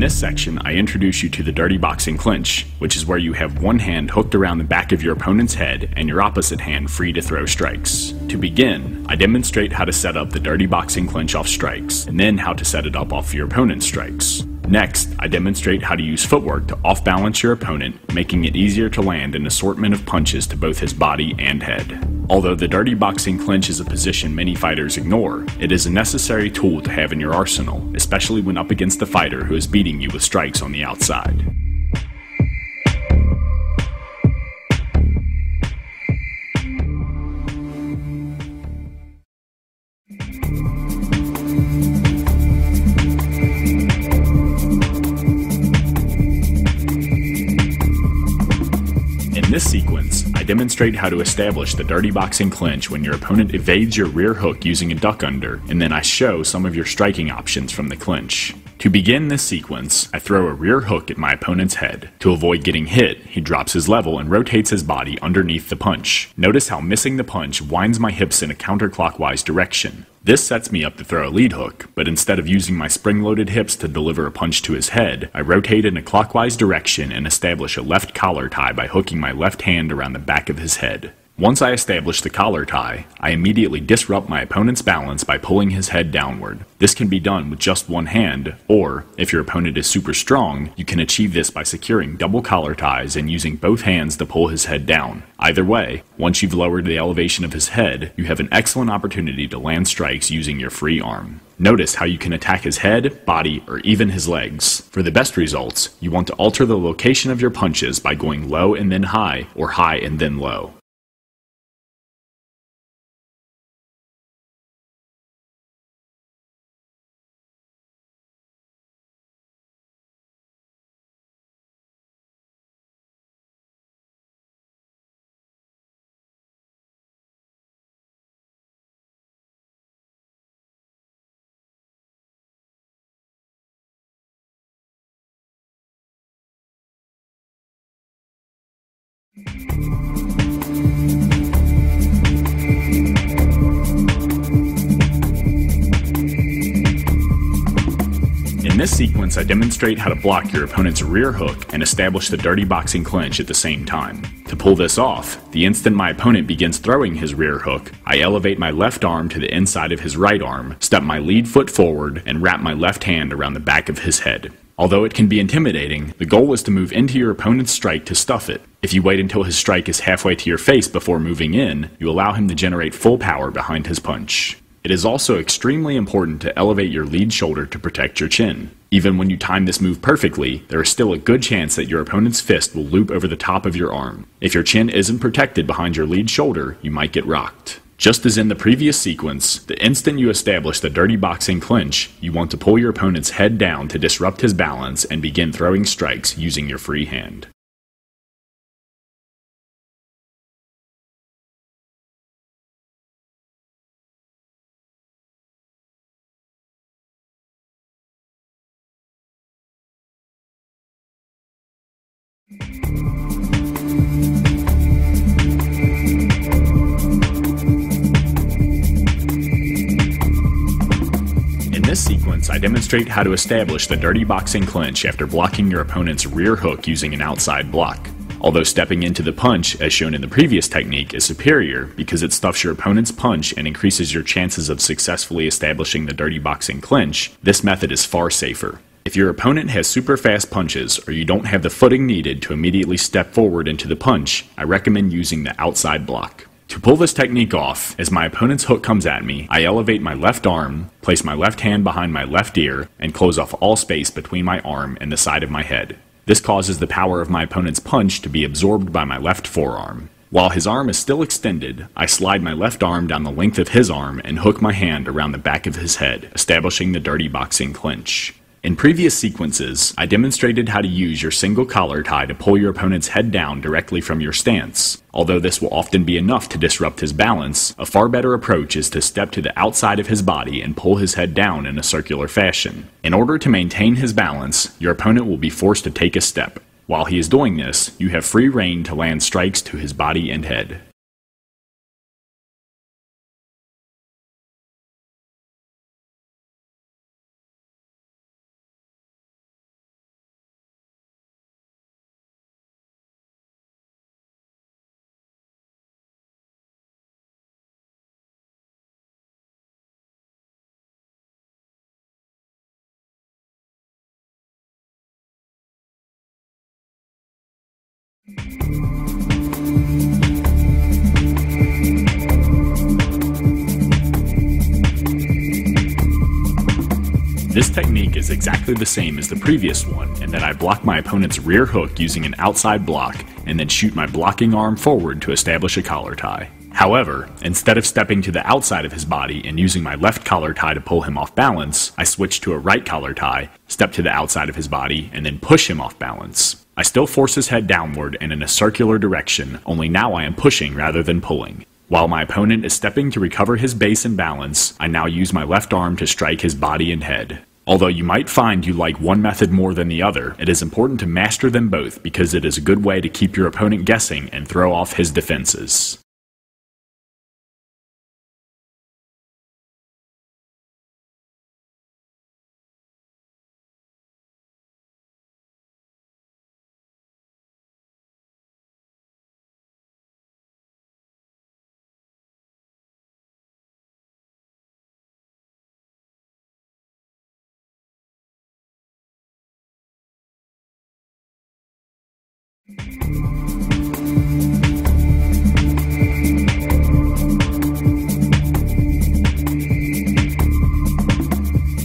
this section, I introduce you to the dirty boxing clinch, which is where you have one hand hooked around the back of your opponent's head and your opposite hand free to throw strikes. To begin, I demonstrate how to set up the dirty boxing clinch off strikes, and then how to set it up off your opponent's strikes. Next, I demonstrate how to use footwork to off-balance your opponent, making it easier to land an assortment of punches to both his body and head. Although the dirty boxing clinch is a position many fighters ignore, it is a necessary tool to have in your arsenal, especially when up against a fighter who is beating you with strikes on the outside. In this sequence, I demonstrate how to establish the dirty boxing clinch when your opponent evades your rear hook using a duck under, and then I show some of your striking options from the clinch. To begin this sequence, I throw a rear hook at my opponent's head. To avoid getting hit, he drops his level and rotates his body underneath the punch. Notice how missing the punch winds my hips in a counterclockwise direction. This sets me up to throw a lead hook, but instead of using my spring-loaded hips to deliver a punch to his head, I rotate in a clockwise direction and establish a left collar tie by hooking my left hand around the back of his head. Once I establish the collar tie, I immediately disrupt my opponent's balance by pulling his head downward. This can be done with just one hand, or, if your opponent is super strong, you can achieve this by securing double collar ties and using both hands to pull his head down. Either way, once you've lowered the elevation of his head, you have an excellent opportunity to land strikes using your free arm. Notice how you can attack his head, body, or even his legs. For the best results, you want to alter the location of your punches by going low and then high, or high and then low. In this sequence, I demonstrate how to block your opponent's rear hook and establish the dirty boxing clinch at the same time. To pull this off, the instant my opponent begins throwing his rear hook, I elevate my left arm to the inside of his right arm, step my lead foot forward, and wrap my left hand around the back of his head. Although it can be intimidating, the goal is to move into your opponent's strike to stuff it. If you wait until his strike is halfway to your face before moving in, you allow him to generate full power behind his punch. It is also extremely important to elevate your lead shoulder to protect your chin. Even when you time this move perfectly, there is still a good chance that your opponent's fist will loop over the top of your arm. If your chin isn't protected behind your lead shoulder, you might get rocked. Just as in the previous sequence, the instant you establish the dirty boxing clinch, you want to pull your opponent's head down to disrupt his balance and begin throwing strikes using your free hand. In this sequence, I demonstrate how to establish the dirty boxing clinch after blocking your opponent's rear hook using an outside block. Although stepping into the punch, as shown in the previous technique, is superior because it stuffs your opponent's punch and increases your chances of successfully establishing the dirty boxing clinch, this method is far safer. If your opponent has super fast punches or you don't have the footing needed to immediately step forward into the punch, I recommend using the outside block. To pull this technique off, as my opponent's hook comes at me, I elevate my left arm, place my left hand behind my left ear, and close off all space between my arm and the side of my head. This causes the power of my opponent's punch to be absorbed by my left forearm. While his arm is still extended, I slide my left arm down the length of his arm and hook my hand around the back of his head, establishing the dirty boxing clinch. In previous sequences, I demonstrated how to use your single collar tie to pull your opponent's head down directly from your stance. Although this will often be enough to disrupt his balance, a far better approach is to step to the outside of his body and pull his head down in a circular fashion. In order to maintain his balance, your opponent will be forced to take a step. While he is doing this, you have free rein to land strikes to his body and head. technique is exactly the same as the previous one in that I block my opponent's rear hook using an outside block and then shoot my blocking arm forward to establish a collar tie. However, instead of stepping to the outside of his body and using my left collar tie to pull him off balance, I switch to a right collar tie, step to the outside of his body, and then push him off balance. I still force his head downward and in a circular direction, only now I am pushing rather than pulling. While my opponent is stepping to recover his base and balance, I now use my left arm to strike his body and head. Although you might find you like one method more than the other, it is important to master them both because it is a good way to keep your opponent guessing and throw off his defenses.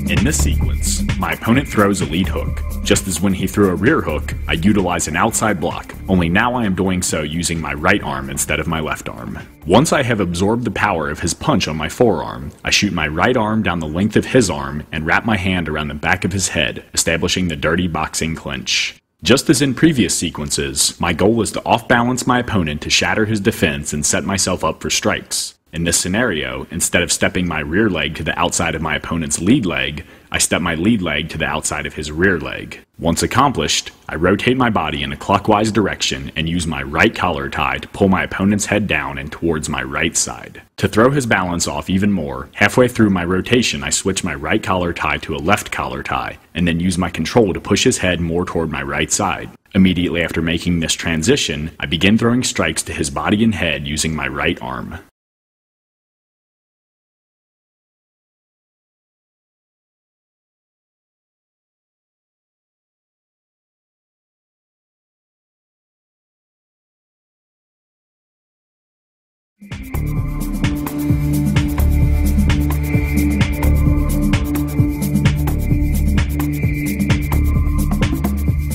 In this sequence, my opponent throws a lead hook. Just as when he threw a rear hook, I utilize an outside block, only now I am doing so using my right arm instead of my left arm. Once I have absorbed the power of his punch on my forearm, I shoot my right arm down the length of his arm and wrap my hand around the back of his head, establishing the dirty boxing clinch. Just as in previous sequences, my goal is to off-balance my opponent to shatter his defense and set myself up for strikes. In this scenario, instead of stepping my rear leg to the outside of my opponent's lead leg, I step my lead leg to the outside of his rear leg. Once accomplished, I rotate my body in a clockwise direction and use my right collar tie to pull my opponent's head down and towards my right side. To throw his balance off even more, halfway through my rotation I switch my right collar tie to a left collar tie, and then use my control to push his head more toward my right side. Immediately after making this transition, I begin throwing strikes to his body and head using my right arm.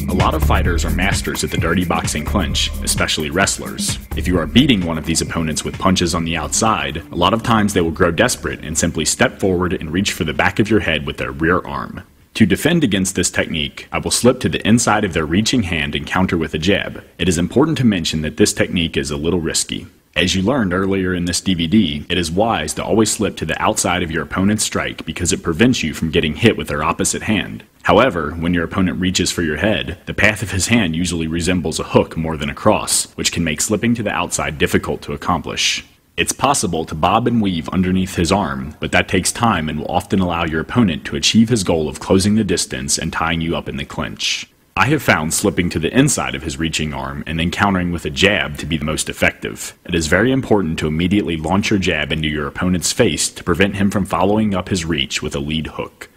A lot of fighters are masters at the dirty boxing clinch, especially wrestlers. If you are beating one of these opponents with punches on the outside, a lot of times they will grow desperate and simply step forward and reach for the back of your head with their rear arm. To defend against this technique, I will slip to the inside of their reaching hand and counter with a jab. It is important to mention that this technique is a little risky. As you learned earlier in this DVD, it is wise to always slip to the outside of your opponent's strike because it prevents you from getting hit with their opposite hand. However, when your opponent reaches for your head, the path of his hand usually resembles a hook more than a cross, which can make slipping to the outside difficult to accomplish. It's possible to bob and weave underneath his arm, but that takes time and will often allow your opponent to achieve his goal of closing the distance and tying you up in the clinch. I have found slipping to the inside of his reaching arm and then countering with a jab to be the most effective. It is very important to immediately launch your jab into your opponent's face to prevent him from following up his reach with a lead hook.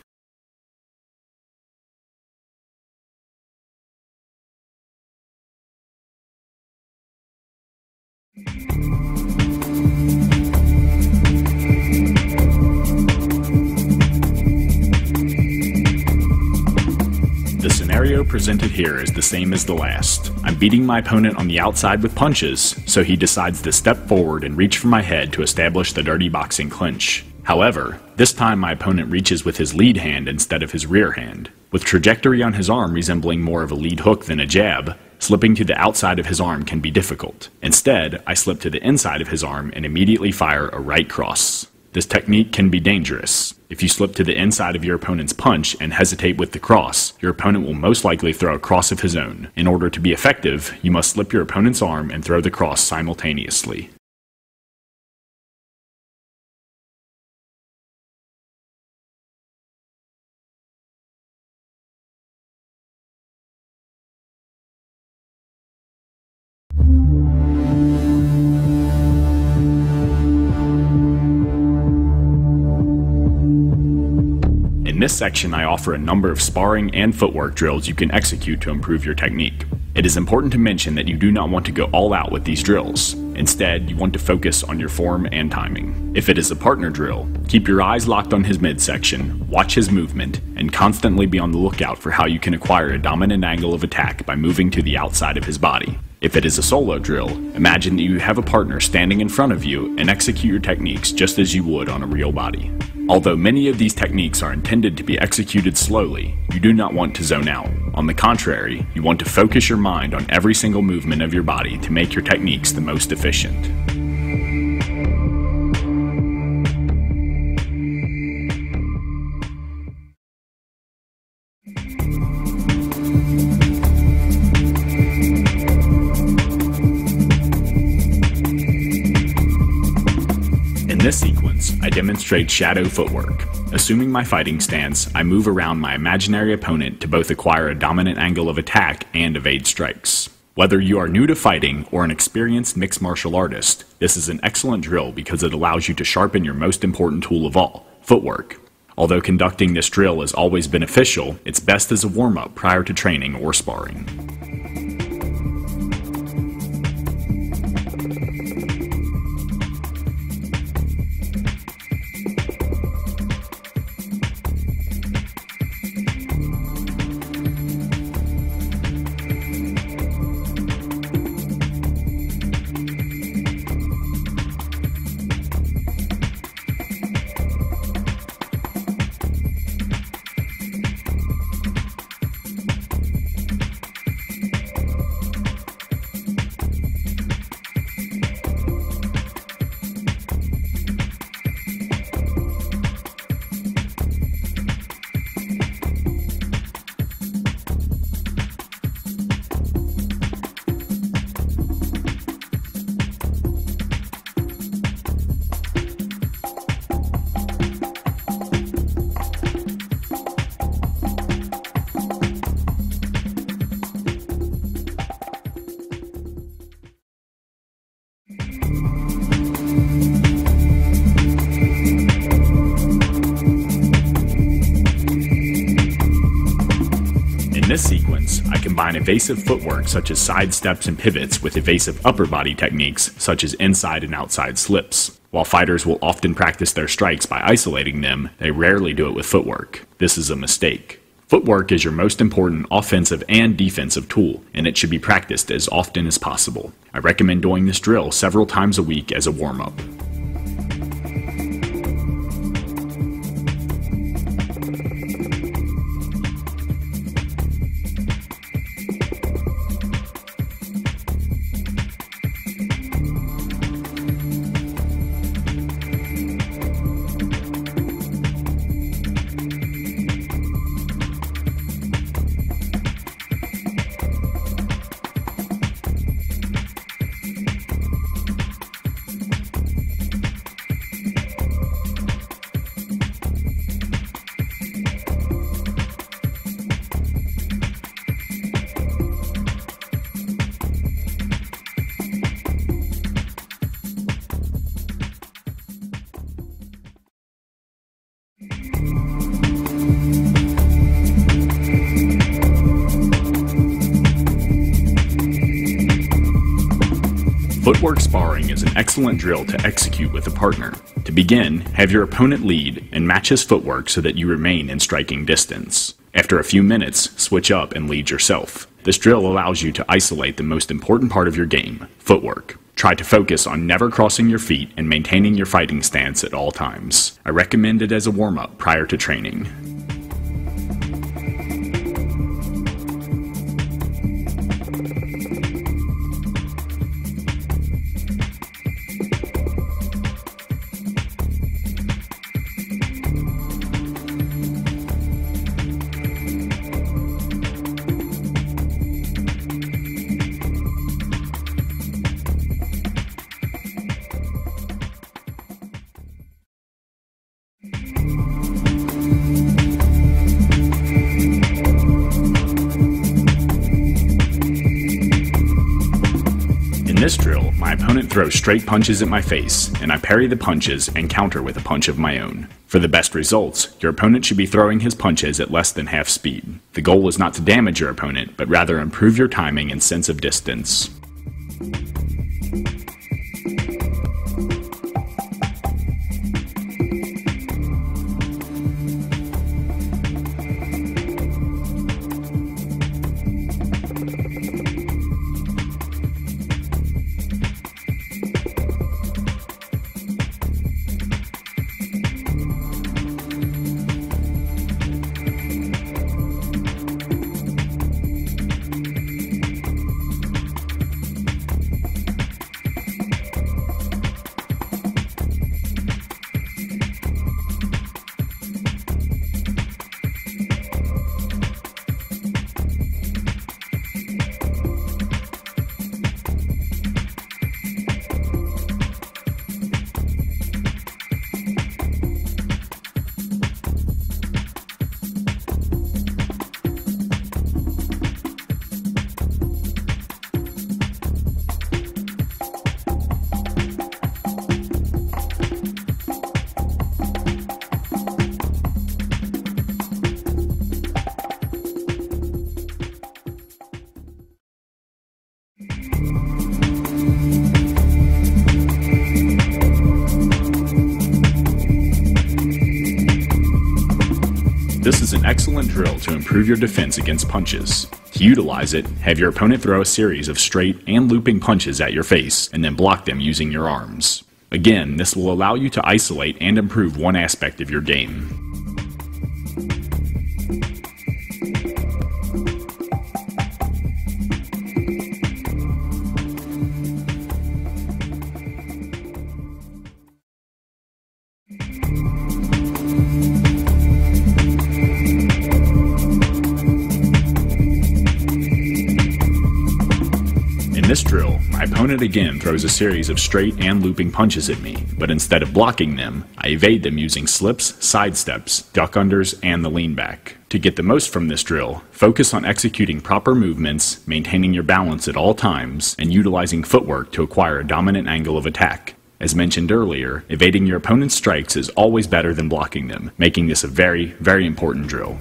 The scenario presented here is the same as the last. I'm beating my opponent on the outside with punches, so he decides to step forward and reach for my head to establish the dirty boxing clinch. However, this time my opponent reaches with his lead hand instead of his rear hand. With trajectory on his arm resembling more of a lead hook than a jab, slipping to the outside of his arm can be difficult. Instead, I slip to the inside of his arm and immediately fire a right cross. This technique can be dangerous. If you slip to the inside of your opponent's punch and hesitate with the cross, your opponent will most likely throw a cross of his own. In order to be effective, you must slip your opponent's arm and throw the cross simultaneously. In this section, I offer a number of sparring and footwork drills you can execute to improve your technique. It is important to mention that you do not want to go all out with these drills. Instead, you want to focus on your form and timing. If it is a partner drill, keep your eyes locked on his midsection, watch his movement, and constantly be on the lookout for how you can acquire a dominant angle of attack by moving to the outside of his body. If it is a solo drill, imagine that you have a partner standing in front of you and execute your techniques just as you would on a real body. Although many of these techniques are intended to be executed slowly, you do not want to zone out. On the contrary, you want to focus your mind on every single movement of your body to make your techniques the most efficient. In this sequence, I demonstrate shadow footwork. Assuming my fighting stance, I move around my imaginary opponent to both acquire a dominant angle of attack and evade strikes. Whether you are new to fighting or an experienced mixed martial artist, this is an excellent drill because it allows you to sharpen your most important tool of all, footwork. Although conducting this drill is always beneficial, it's best as a warm-up prior to training or sparring. In this sequence, I combine evasive footwork such as side steps and pivots with evasive upper body techniques such as inside and outside slips. While fighters will often practice their strikes by isolating them, they rarely do it with footwork. This is a mistake. Footwork is your most important offensive and defensive tool, and it should be practiced as often as possible. I recommend doing this drill several times a week as a warm-up. Footwork sparring is an excellent drill to execute with a partner. To begin, have your opponent lead and match his footwork so that you remain in striking distance. After a few minutes, switch up and lead yourself. This drill allows you to isolate the most important part of your game, footwork. Try to focus on never crossing your feet and maintaining your fighting stance at all times. I recommend it as a warm-up prior to training. In this drill, my opponent throws straight punches at my face, and I parry the punches and counter with a punch of my own. For the best results, your opponent should be throwing his punches at less than half speed. The goal is not to damage your opponent, but rather improve your timing and sense of distance. This is an excellent drill to improve your defense against punches. To utilize it, have your opponent throw a series of straight and looping punches at your face, and then block them using your arms. Again, this will allow you to isolate and improve one aspect of your game. In this drill, my opponent again throws a series of straight and looping punches at me, but instead of blocking them, I evade them using slips, sidesteps, duck unders, and the lean back. To get the most from this drill, focus on executing proper movements, maintaining your balance at all times, and utilizing footwork to acquire a dominant angle of attack. As mentioned earlier, evading your opponent's strikes is always better than blocking them, making this a very, very important drill.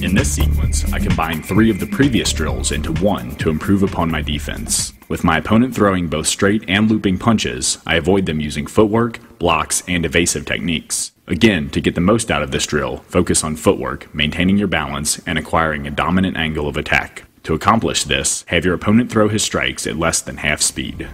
In this sequence, I combine 3 of the previous drills into one to improve upon my defense. With my opponent throwing both straight and looping punches, I avoid them using footwork, blocks, and evasive techniques. Again, to get the most out of this drill, focus on footwork, maintaining your balance, and acquiring a dominant angle of attack. To accomplish this, have your opponent throw his strikes at less than half speed.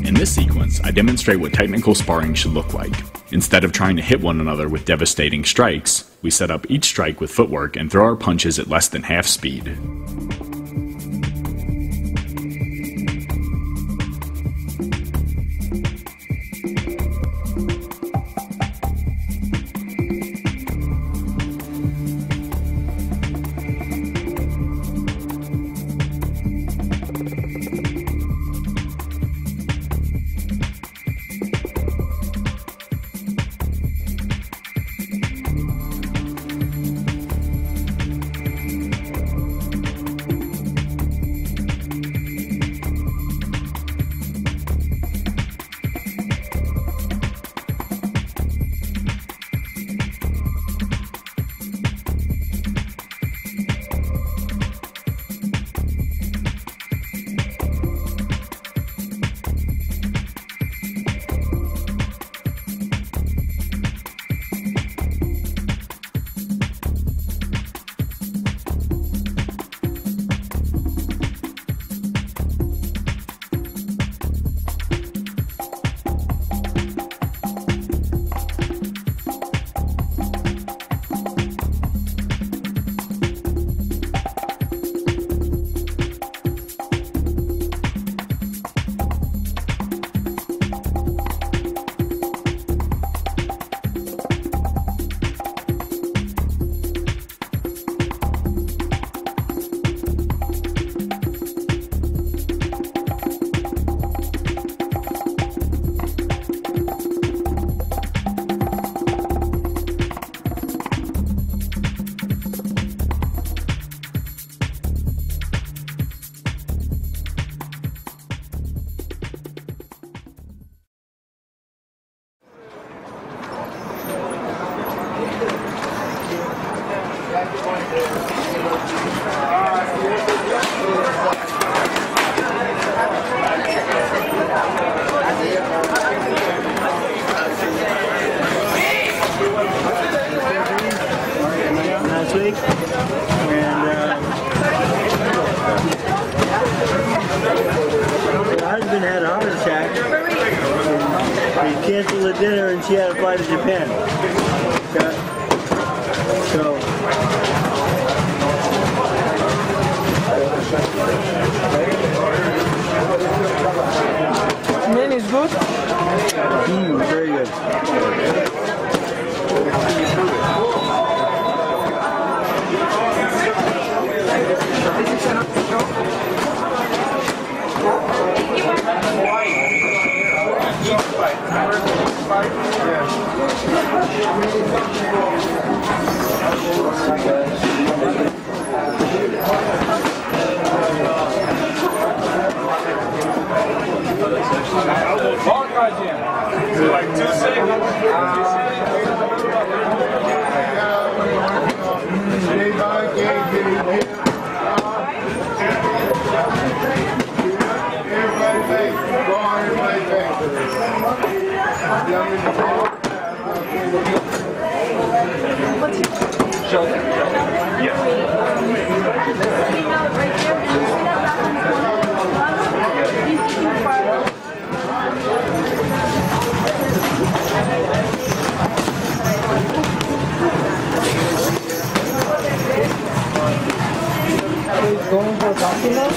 In this sequence, I demonstrate what technical sparring should look like. Instead of trying to hit one another with devastating strikes, we set up each strike with footwork and throw our punches at less than half speed. Last week, and her husband had a heart attack. He canceled the dinner and she had to fly to Japan. Okay. So. Man is good? Very good. Like 2 seconds. Going for coffee now?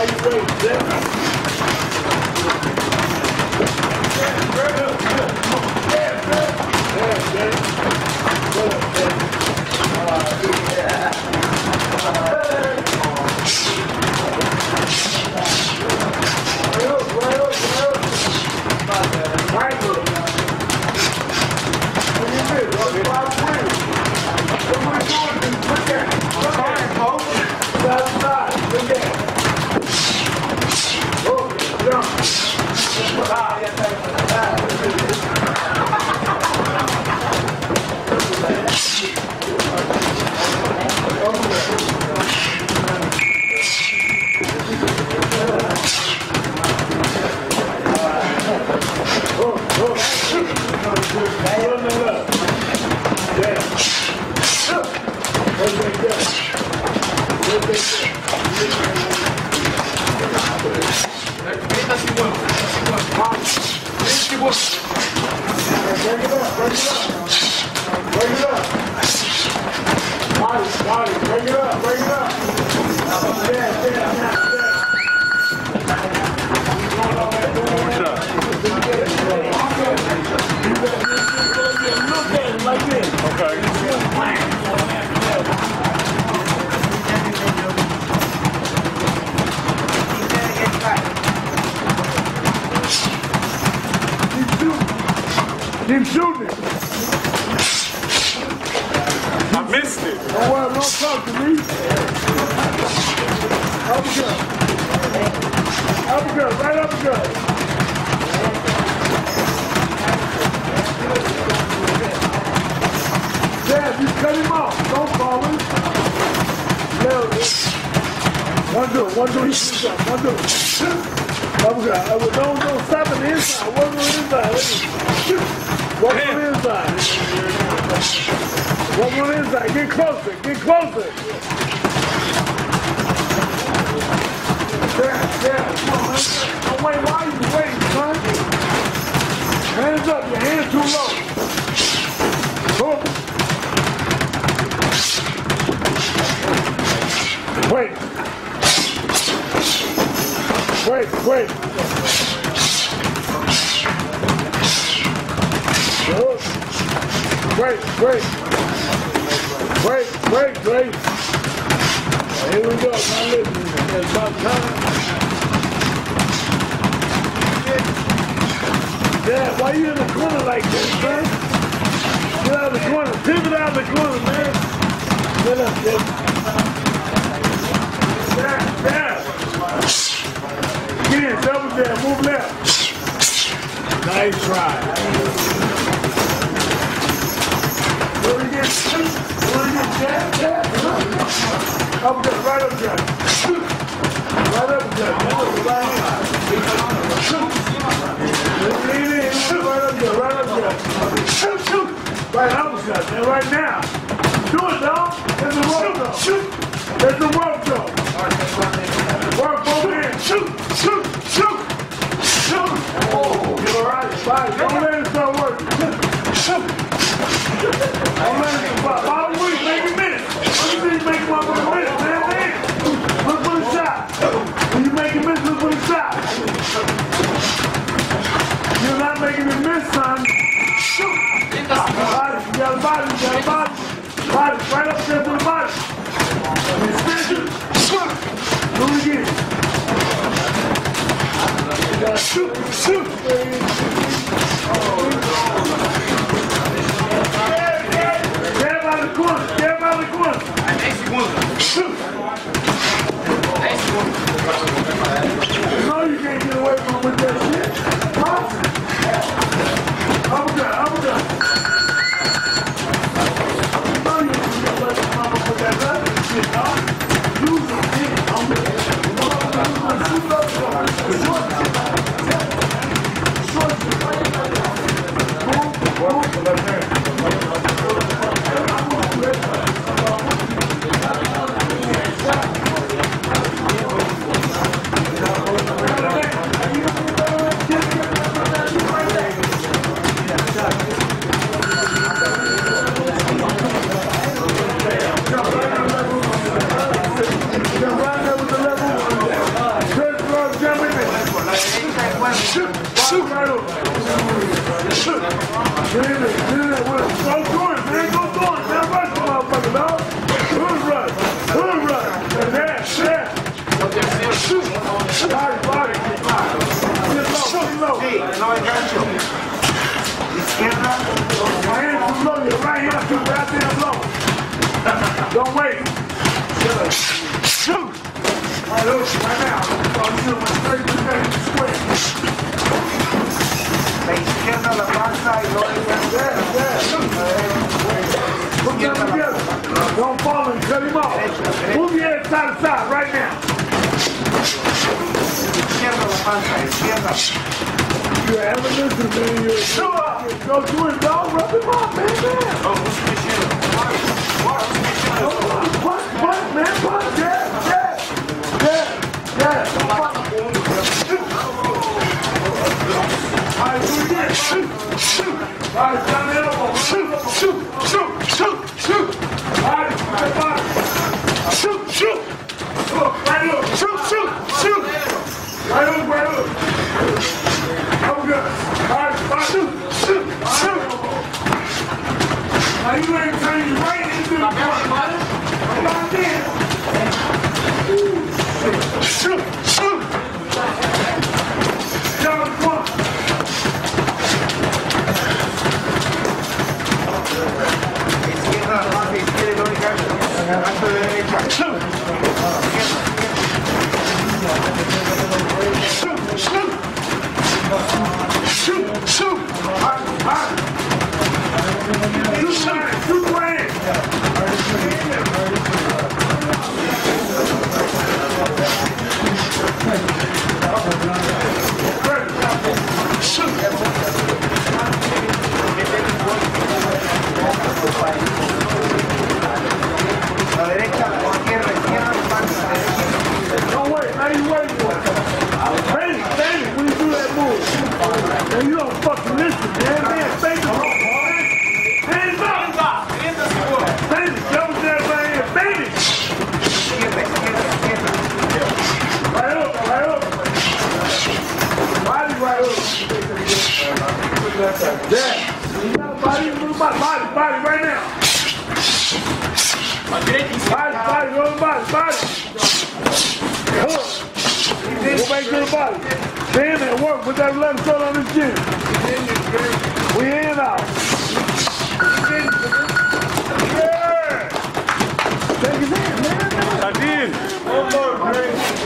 Why you waiting, Jeff? Keep shooting it. I missed it. Oh, well, don't talk to me. Uppercut. Uppercut, right uppercut. Dad, you cut him off. Don't fall him. One, two, you shoot up. One, two. Uppercut. Don't stop at the inside. One on the inside. One on the inside. One on the inside. Get closer. Get closer. Yeah. Come on, man. Don't wait. Why are you waiting, son? Hands up. Your hands too low. Boom. Wait. Wait. Here we go. Now listen. It's about time. Dad, why you in the corner like this, man? Get out of the corner. Pivot out of the corner, man. Get up, Dad. Get in. Double jab. Move left. Nice try. Jab. Uppercut, right uppercut. Right uppercut. Lean in, right uppercut. Right uppercut, man, right now. Do it, dog. There's the rope, though. There's the rope, though. Work both hands. Shoot. Oh, you're all right. Bye. Don't let it start working. Don't let it start. Follow me. Make a minute. Let me see you make one for a minute, man. Look for the shot. When you make a miss, look for the shot. You're not making a miss, son. You got a body. Body. Right up there to the body. Extension. Do it again. You gotta shoot. Jab out of the corner. Shoot. No, you can't get away from with that shit. Uppercut. No, you can't get away from with that other shit, dog. Use it, look, right now. I'm doing my straight to the square. La izquierda la panza y luego Put them together. Don't fall and cut him off. Move your head side to side right now. izquierda la panza, izquierda. You ever listen to me? Go to it, dog. Rub him off, man. Punch, man. Punch. Yeah. All right, do it again. Shoot. All right, down the elbow. Shoot. All right, step on. Shoot. Right hook. Shoot. Right hook. I'm good. All right, shoot. Now you ain't turning you right into the corner, buddy. Come on in. Shoot. Down the corner. Izquierda la panza, izquierda y luego antes de derecha. Shoot. La derecha, la izquierda, panza, derecha. Don't wait. Now you wait for it. Bang it when you do that move. And you don't fucking listen, man. Bang the rope, man. Hands up. Bang it. Jump that right here. Bang it. Izquierda. Right hook. Body right hook. Yeah. You got a body, move body right now. Body, go to the body. Hook. Go back to the body. Stand and work with that left foot on his chin. We in out. Yeah. Take his hand, man. I did. One more, man.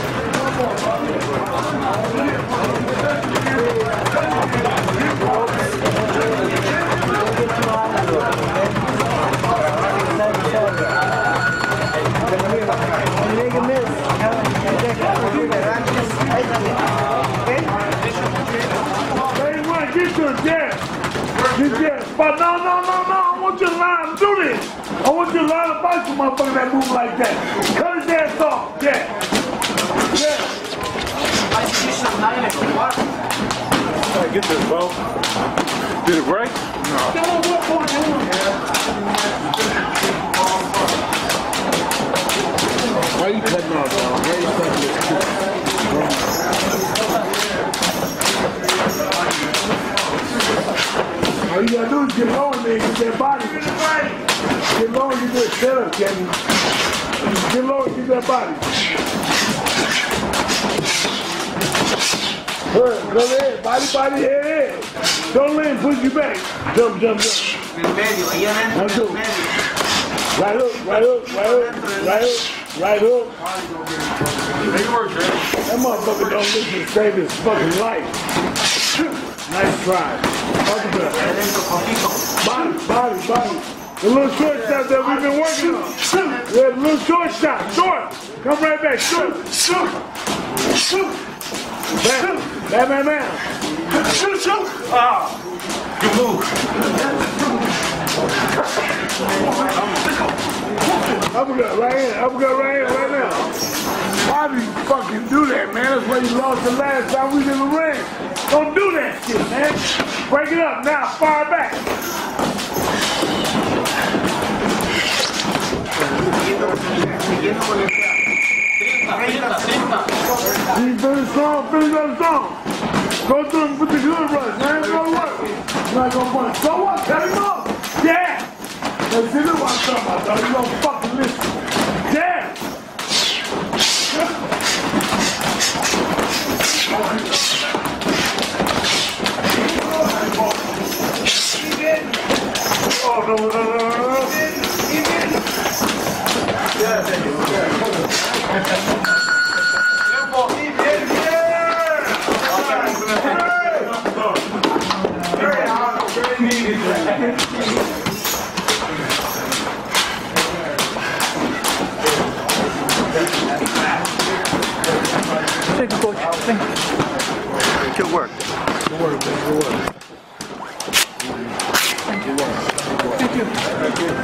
But no, I want you to line up, do this. I want you to line up fight some motherfucker that move like that. Cut his ass off, yeah. Gotta get this, bro. Did it break? Why you cutting off, dog? Why you cutting this? All you gotta do is get low and then get that body. Get low and get that setup, Kenny. Get low and get that body. Good, go ahead. Body, head. Don't let him push you back. Jump. En medio, ahí adentro, One, two. en medio. Right hook. Make it work, man. That motherfucker don't listen to save his fucking life. Nice try. Adentro, poquito. Body. The little short shot that we've been working on. Yeah, the little short shot. Short. Come right back. Short. Bam. Shoot. Ah. You move. Uppercut right now. Why do you fucking do that, man? That's why you lost the last time we was in the ring. Don't do that shit, man. Break it up now. Fire back. Siguiendo con el plan. 30. He's very strong. Finish that strong. Go through and put the good rush, man. Go work. You're not gonna punch. So what? Cut him off. Yeah. Let's see what I'm talking about, dog. You don't fucking listen. Yeah. Oh, no. Thank you, coach. Thank you. Good work. Good work, man. Good work. Thank you. Thank you.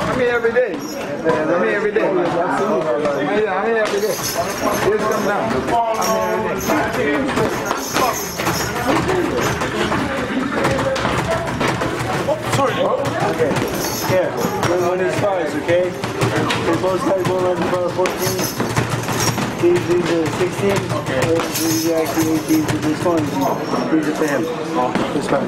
I'm here every day. I'm here every day. I'm here every day. Just come down. I'm here every day. Okay. Here, run on these cars, okay? These both guys will run for 14. These are 16. Okay. These are actually 18 for this one. These are for him. This one.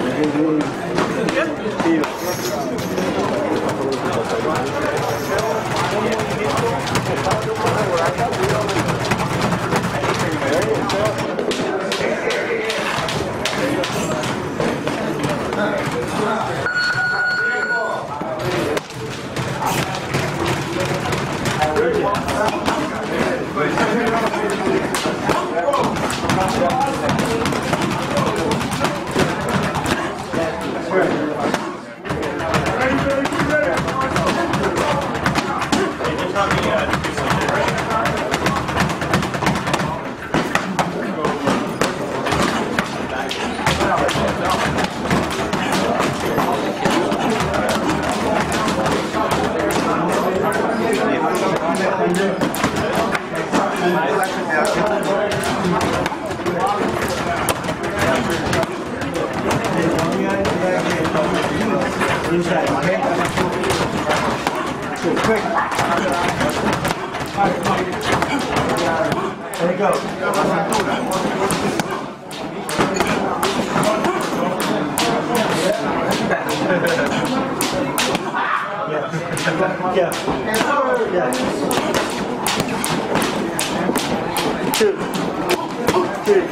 Inside, okay? So quick. There you go. Yeah. Yeah. Two. Three.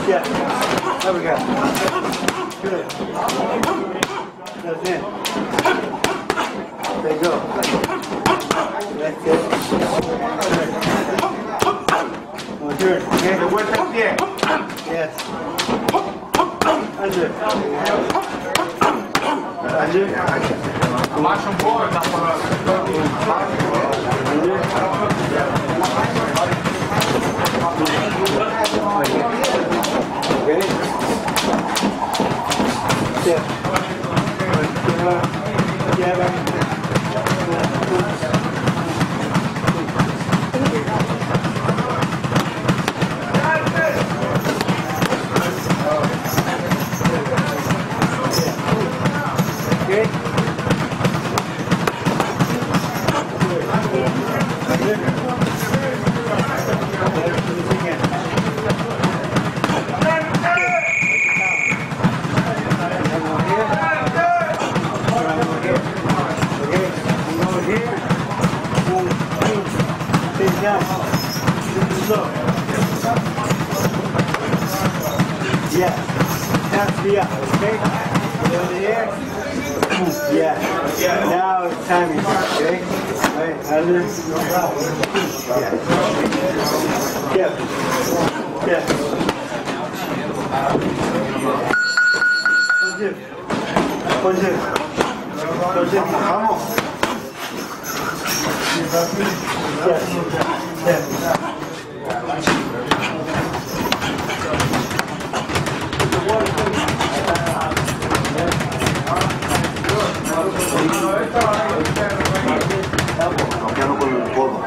Yeah. There we go. Good. That's it. There you go. That's it. One turn. Okay. Yes. Under. Under. Baixa pouco, tá falando. Ready? Yeah. Okay. Yeah, that's the up, okay? Over here. Yeah. Now it's timing, okay? Right, under. Yeah. Yeah. One, two. Vamos. Yeah. Bloqueando con el codo.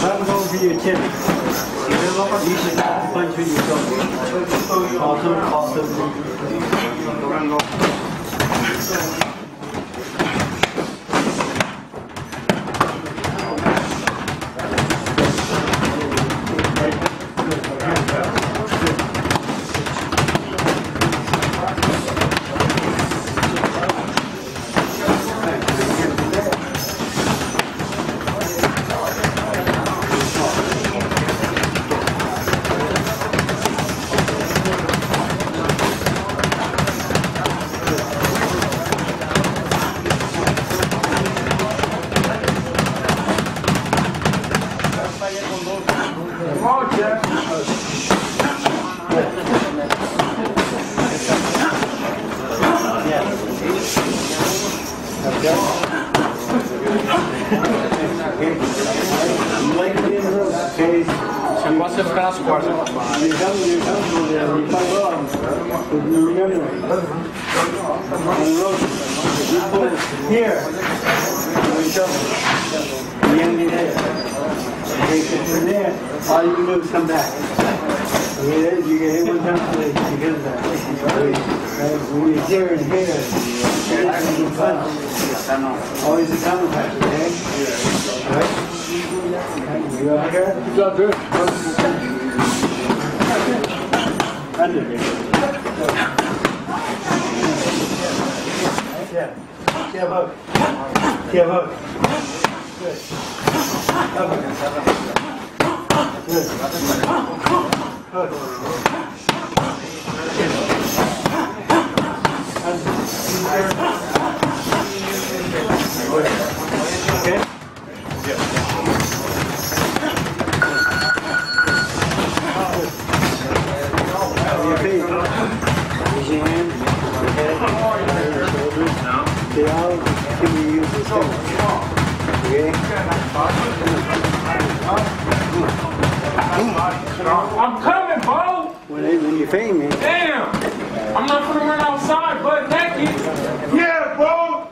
I'm going for your chin. You should punch with your shoulder. Awesome. Like it in the road, okay? Se posso ficar nas costas. You're comfortable there. You fight well. But you remember, on the road, you pull here. You trouble. You ain't get there. Okay, so from there, all you can do is come back. Okay, you get hit one time because of that. When you're here and here, it's fun. Always a counter pack, okay? Right? You up here? Good job, dude. Under. Yeah. Yeah, hook. Yeah, hook. Good. Up. Good. Hook. Okay? Your feet. Use your hand, your head, your shoulders. They all can be used as things. Okay? I'm coming, Bo! When you feign me, Damn! I'm not gonna run outside butt naked. Yeah, bro.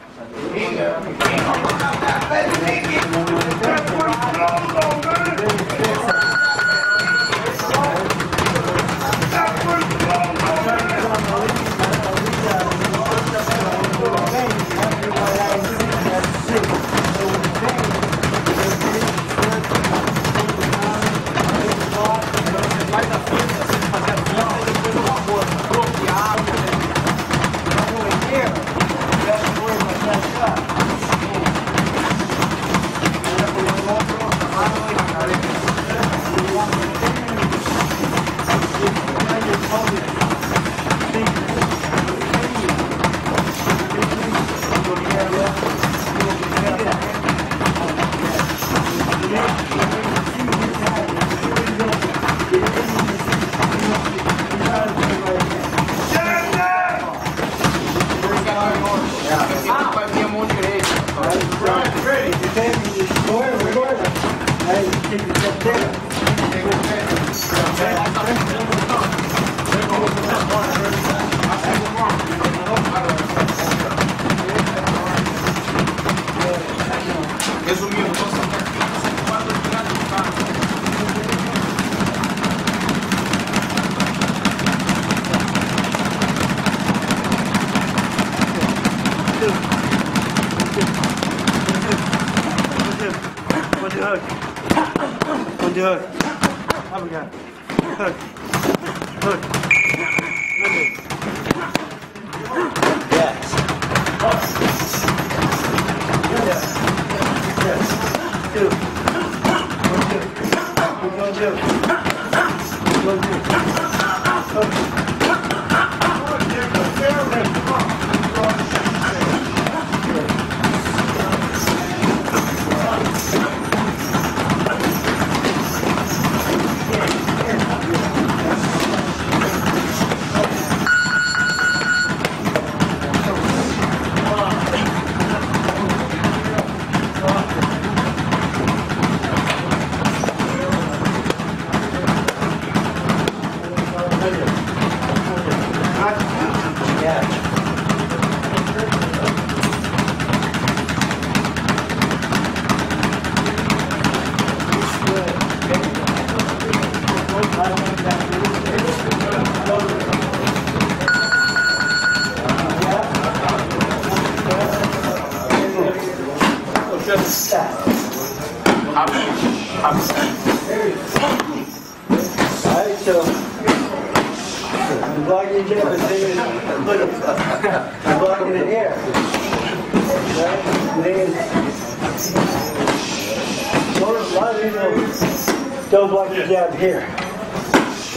One hook. Up again. Hook. Hook. Under. Yes. Yes. Yes. Two. One, two. One, two. One, two. Hook. Alright, so I'm blocking the I'm blocking the air. Right? Then, a lot of people don't block the jab here.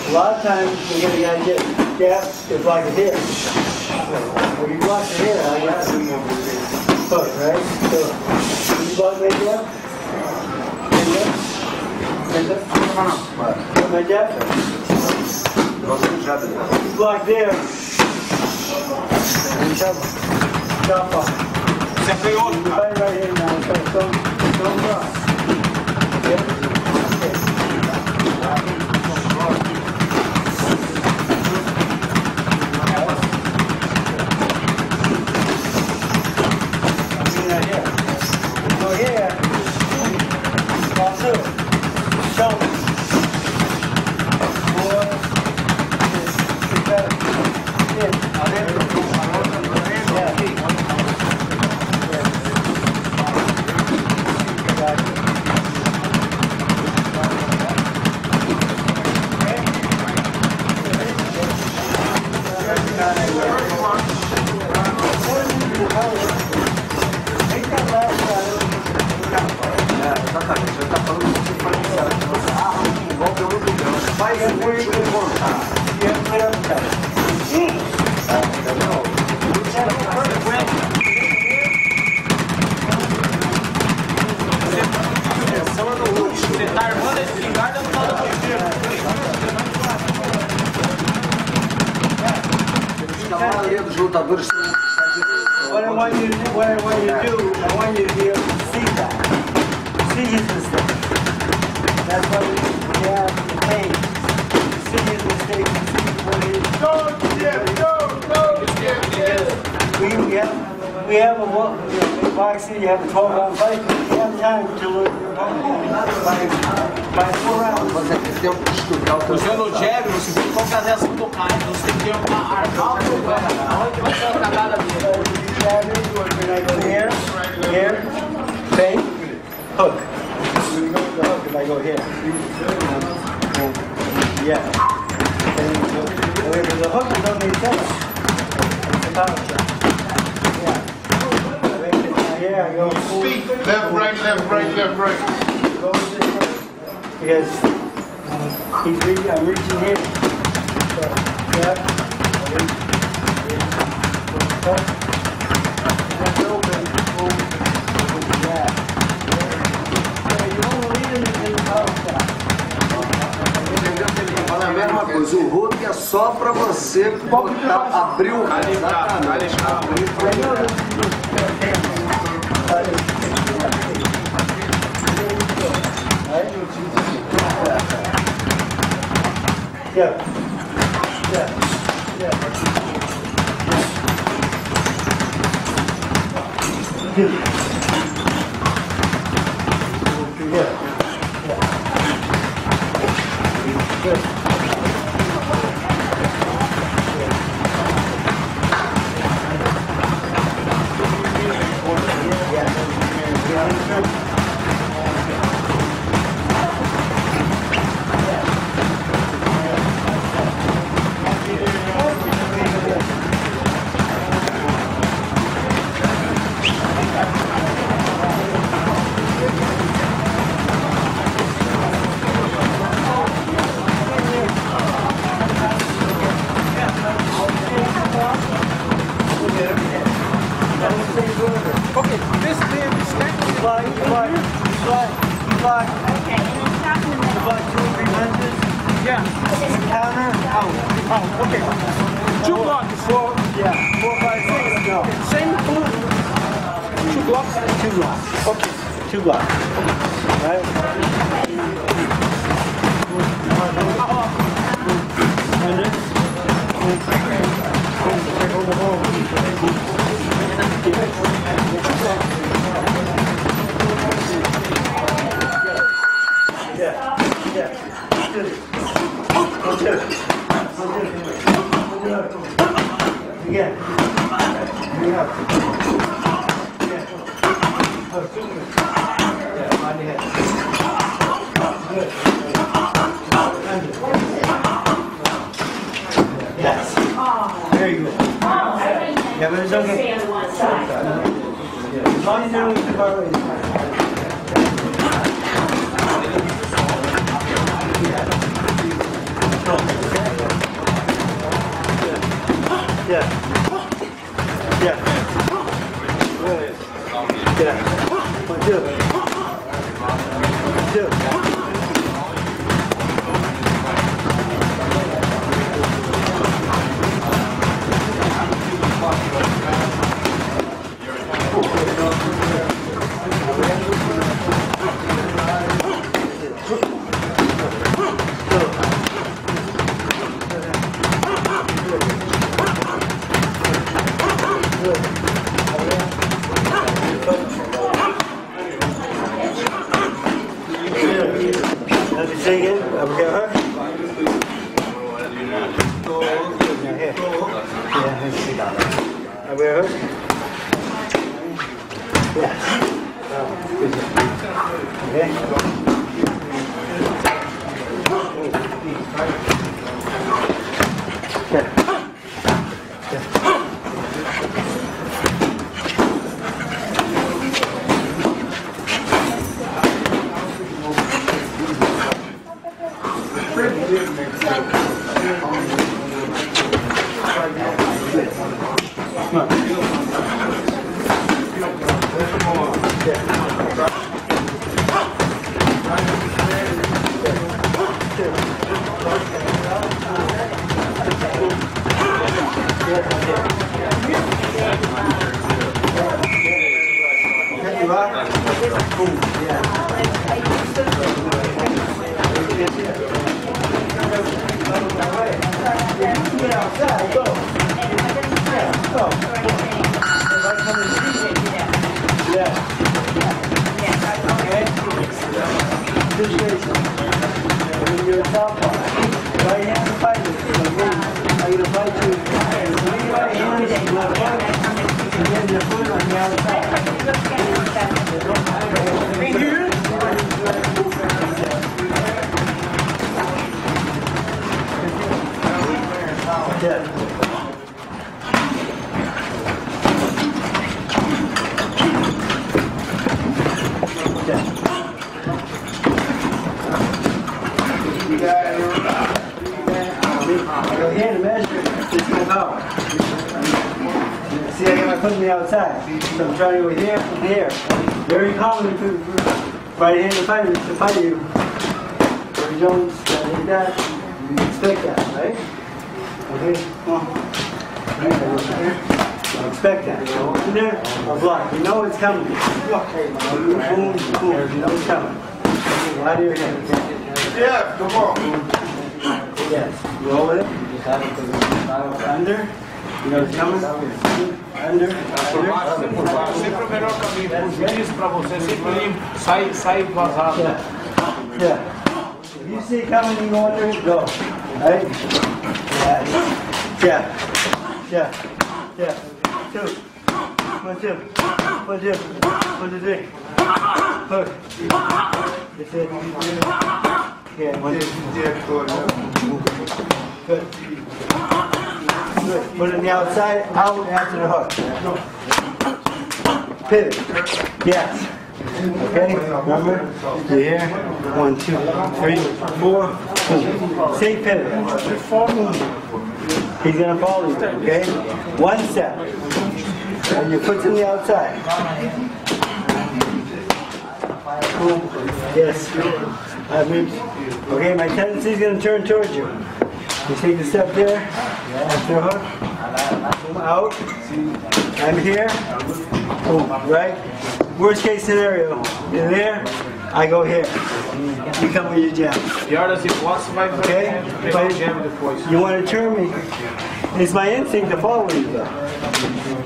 A lot of times you get a guy get jab, they block it here. When you block it here, I got hook, right? So when you block my jab, my jab. Block there. And chop off. Fight right here now. Don't cross. Okay? Right here. Go here. Cross through. Shoulder. 4, 6, 7, 8. Você tá armando a espingarda no lado do Os lutadores são. What I want you to do, I want you to be able to see that. See his mistake. That's why we have the pain. See his mistake, see what he we have a boxing, you have a 12-round fight, you have time to look at your opponent by 4 rounds. Você tem tempo de estudar o teu. Usando o jab, você tem que fazer a ação do cara. Então você tem que ter uma arma. Aonde vai ser a cagada dele? When I go here, bang, hook. If I go here. Yeah. And if the hook, it don't make sense. It's a power shot. Yeah. Here I go. Left, right, left, right, left, right. Go this way. Because I'm reaching here. So, yeah. That's open. Yeah. You only lead in the power shot. Fala a mesma coisa, o hook é só pra você botar, abrir o exatamente. Abrir pra Yeah. Yeah. Yeah. Good. Yeah. Good. Okay, this thing is Fly. Okay, and it's not going to about 2 or 3 punches. Yeah. Counter, out. Oh, okay. 2 blocks. 4, 5, 6, go. Same move. 2 blocks. 2 blocks. Okay, 2 blocks. Right? And this. Yeah. Again. Yes. Very good. Yeah, but it's okay. As long as you don't get the bar raised. Yeah. Yeah. Yeah. 1, 2. 2. No Okay, hook. Now here. Yeah, let's see. Okay, hook. Yeah. Okay. See, I got my foot on the outside. So I'm trying to go here and here. Very common for right-handed fighters to fight you. If you don't like that, you expect that, right? Okay, come on. I expect that. Go in there or block. You know it's coming. Boom, boom. You know it's coming. Right to your head. Yeah, come on. Yes. Roll with it. Under. You know it's coming. Under. Sempre o melhor caminho para você, sempre sai vazado. Yeah. If you see it coming, you go under it, go. Right? Yeah. 2. 1, 2. 1, 2. 1, 2, 3. Hook. That's it. Yeah, 1, 2. Good. Put it on the outside, out after the hook. Pivot. Yes. Okay, remember? You're here. 1, 2, 3, 4. Boom. Say pivot. He's gonna follow you, okay? 1 step. And your foot's on the outside. Boom. Yes. Okay, my tendency is gonna turn towards you. You take a step there, after a hook, boom, out, I'm here, boom, right? Worst case scenario, you're there, I go here. You come with your jab. Pior das hipóteses, vai pegar o jab depois. You want to turn me, it's my instinct to follow you though.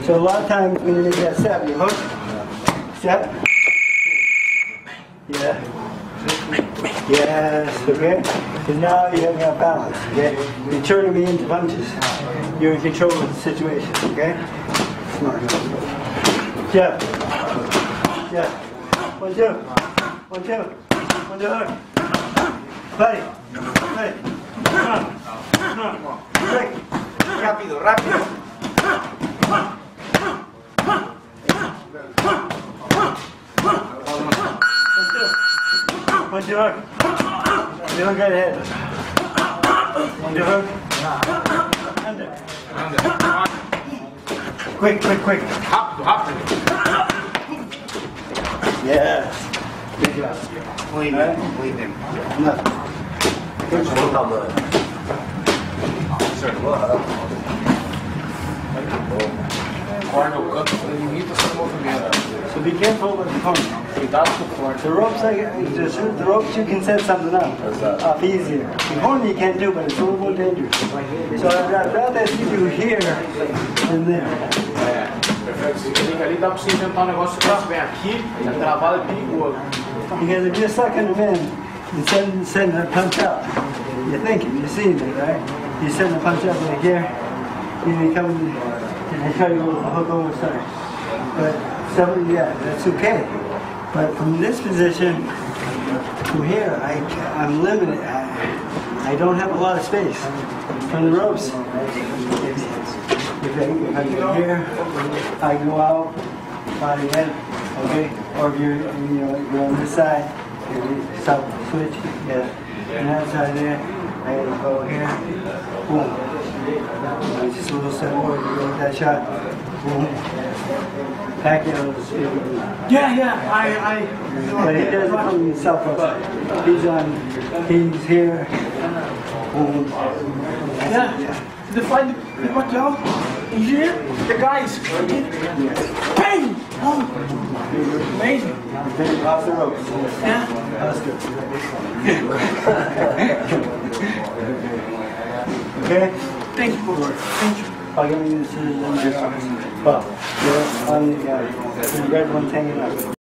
So a lot of times when you make that step, you hook, step, yeah. Yes, okay? Because now you have got balance, okay? You're turning me into punches. You're in control of the situation, okay? Smart. Jeff. 1, 2. 1, 2. 1, 2, hook. Buddy. Come on. Quick. Rápido. 1, 2, hook. You don't get ahead. 1, 2, hook. Under. Quick. Rápido. Yes. Good job. Muy bien. Enough. Corta o canto, limita o seu movimento. So be careful with the corner. Cuidado com o corte. The ropes you can set something up easier. The corner you can't do, but it's a little more dangerous. So I'd rather see you here than there. Perfeito. Se fica ali, dá pra você inventar um negócio que bem aqui, a travada é perigoso. Because if you're sucking them in, You send a punch out. You're thinking, you're seeing it, right? You send a punch out like here, and you come and they try to go hook over side. But yeah, that's okay. But from this position, from here, I'm limited. I don't have a lot of space from the ropes. If I go here, I go out, body head, okay? Or if you're on this side, you stop, switch, yeah. And that side there, I gotta go here, boom. Just a little step forward, you go with that shot, boom. Back in on the speed. Yeah, But he does it from himself also. He's here, boom. yeah. The fight with Pacquiao, here, the guys, bang! Oh, amazing. Off the ropes. Yeah. That's good. Okay? Thank you, coach. Thank you. I'll give you this. Well, you're on the red one's hanging up.